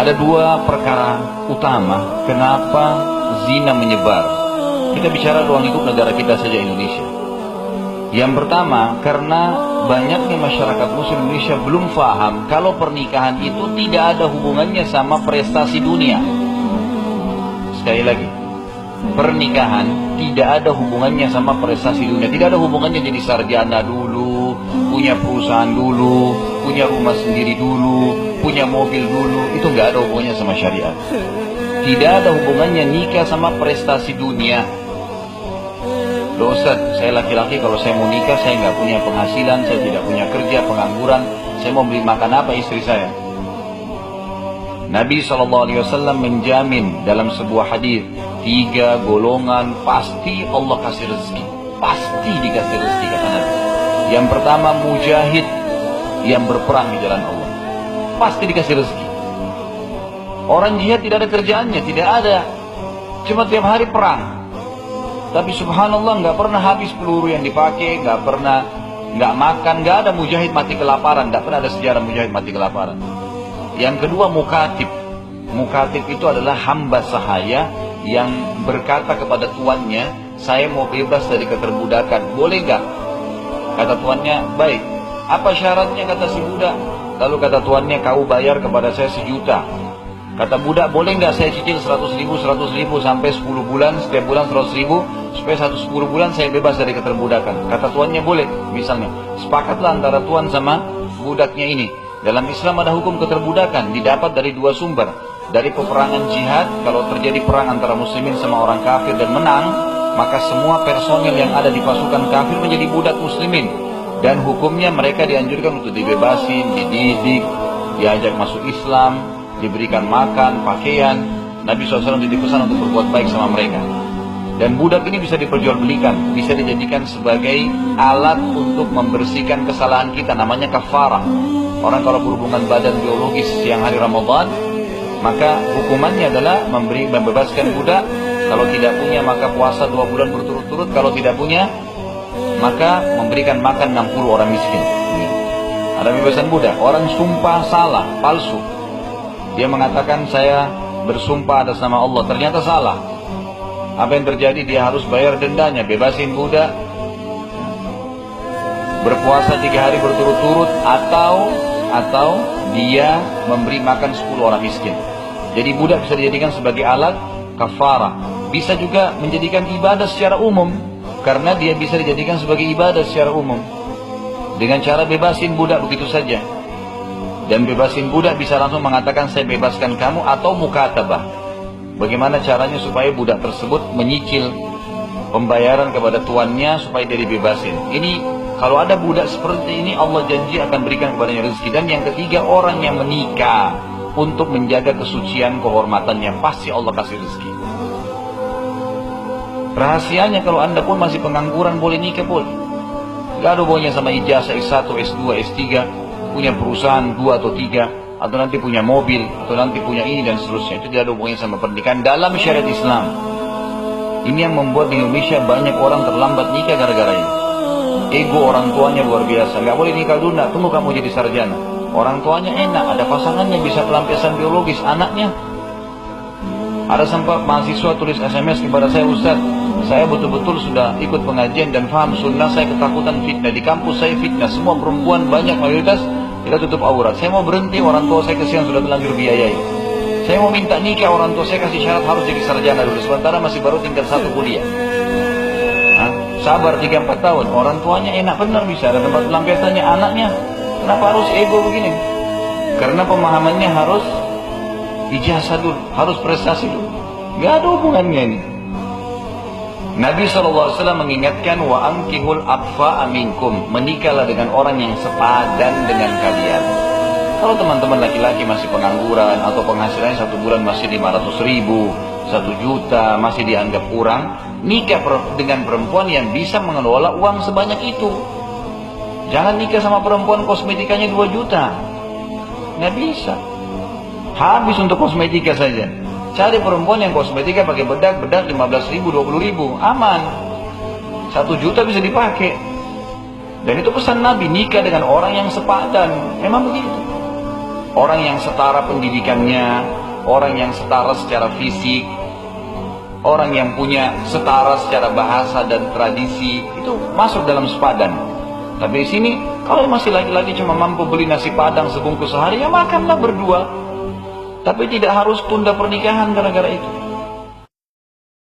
Ada dua perkara utama kenapa zina menyebar. Kita bicara ruang lingkup negara kita saja, Indonesia. Yang pertama, karena banyaknya masyarakat muslim Indonesia belum paham kalau pernikahan itu tidak ada hubungannya sama prestasi dunia. Sekali lagi, pernikahan tidak ada hubungannya sama prestasi dunia. Tidak ada hubungannya jadi sarjana dulu, punya perusahaan dulu, punya rumah sendiri dulu, punya mobil dulu. Itu nggak ada hubungannya sama syariat. Tidak ada hubungannya nikah sama prestasi dunia. Loh Ustaz, saya laki-laki, kalau saya mau nikah saya nggak punya penghasilan, saya tidak punya kerja, pengangguran, saya mau beli makan apa istri saya? Nabi SAW menjamin dalam sebuah hadis, 3 golongan pasti Allah kasih rezeki, pasti dikasih rezeki, kata Nabi. Yang pertama, mujahid yang berperang di jalan Allah, pasti dikasih rezeki. Orang jihad tidak ada kerjaannya, tidak ada, cuma tiap hari perang. Tapi subhanallah nggak pernah habis peluru yang dipakai, nggak pernah nggak makan, nggak ada mujahid mati kelaparan, nggak pernah ada sejarah mujahid mati kelaparan. Yang kedua, mukatib. Mukatib itu adalah hamba sahaya yang berkata kepada tuannya, saya mau bebas dari keterbudakan, boleh nggak? Kata tuannya, baik. Apa syaratnya, kata si budak? Lalu kata tuannya, kau bayar kepada saya 1 juta. Kata budak, boleh nggak saya cicil 100 ribu sampai 10 bulan, setiap bulan 100 ribu, supaya 10 bulan saya bebas dari keterbudakan. Kata tuannya, boleh. Misalnya, sepakatlah antara tuan sama budaknya ini. Dalam Islam ada hukum keterbudakan, didapat dari 2 sumber. Dari peperangan jihad, kalau terjadi perang antara muslimin sama orang kafir dan menang, maka semua personil yang ada di pasukan kafir menjadi budak muslimin. Dan hukumnya mereka dianjurkan untuk dibebasin, dididik, diajak masuk Islam, diberikan makan, pakaian. Nabi SAW dipesan untuk berbuat baik sama mereka. Dan budak ini bisa diperjualbelikan, bisa dijadikan sebagai alat untuk membersihkan kesalahan kita, namanya kafarah. Orang kalau berhubungan badan biologis siang hari Ramadan, maka hukumannya adalah membebaskan budak. Kalau tidak punya maka puasa 2 bulan berturut-turut. Kalau tidak punya maka memberikan makan 60 orang miskin. Ada bebasan budak. Orang sumpah salah, palsu. Dia mengatakan saya bersumpah atas nama Allah, ternyata salah. Apa yang terjadi? Dia harus bayar dendanya. Bebasin budak, berpuasa 3 hari berturut-turut, atau dia memberi makan 10 orang miskin. Jadi budak bisa dijadikan sebagai alat kafarah. Bisa juga menjadikan ibadah secara umum, karena dia bisa dijadikan sebagai ibadah secara umum dengan cara bebasin budak begitu saja. Dan bebasin budak bisa langsung mengatakan saya bebaskan kamu, atau mukatabah. Bagaimana caranya supaya budak tersebut menyicil pembayaran kepada tuannya supaya dia dibebasin. Ini kalau ada budak seperti ini, Allah janji akan berikan kepadanya rezeki. Dan yang ketiga, orang yang menikah untuk menjaga kesucian kehormatannya, pasti Allah kasih rezeki. Rahasianya, kalau anda pun masih pengangguran, boleh nikah, boleh. Gak ada hubungannya sama ijazah S1, S2, S3, punya perusahaan 2 atau 3, atau nanti punya mobil, atau nanti punya ini dan seterusnya. Itu tidak ada hubungannya sama pernikahan dalam syariat Islam. Ini yang membuat di Indonesia banyak orang terlambat nikah gara-gara ini. Ego orang tuanya luar biasa. Nggak boleh nikah dulu, nak, tunggu kamu jadi sarjana. Orang tuanya enak, ada pasangannya, bisa pelampiasan biologis. Anaknya, ada sempat mahasiswa tulis SMS kepada saya, Ustaz, saya betul-betul sudah ikut pengajian dan paham sunnah, saya ketakutan fitnah. Di kampus saya fitnah, semua perempuan, banyak mayoritas kita tutup aurat. Saya mau berhenti, orang tua saya kesian sudah terlanjur biayai. Saya mau minta nikah, orang tua saya kasih syarat harus jadi sarjana dulu, sementara masih baru tingkat 1 kuliah. Sabar 3-4 tahun, orang tuanya enak benar, bisa ada tempat pelampiasannya. Anaknya, kenapa harus ego begini? Karena pemahamannya harus ijazah dulu, harus prestasi dulu. Gak ada hubungannya ini. Nabi SAW mengingatkan, wa ankihul aqfa aminkum, menikahlah dengan orang yang sepadan dengan kalian. Kalau teman-teman laki-laki masih pengangguran atau penghasilannya 1 bulan masih 500 ribu, 1 juta, masih dianggap kurang, nikah dengan perempuan yang bisa mengelola uang sebanyak itu. Jangan nikah sama perempuan kosmetikanya 2 juta, nggak bisa, habis untuk kosmetika saja. Cari perempuan yang kosmetika pakai bedak 15 ribu, 20 ribu, aman, 1 juta bisa dipakai. Dan itu pesan Nabi, nikah dengan orang yang sepadan. Memang begitu. orang yang setara pendidikannya, orang yang setara secara fisik, orang yang punya setara secara bahasa dan tradisi, itu masuk dalam sepadan. Tapi di sini, kalau masih laki-laki cuma mampu beli nasi padang sebungkus sehari, ya makanlah berdua. Tapi tidak harus tunda pernikahan gara-gara itu.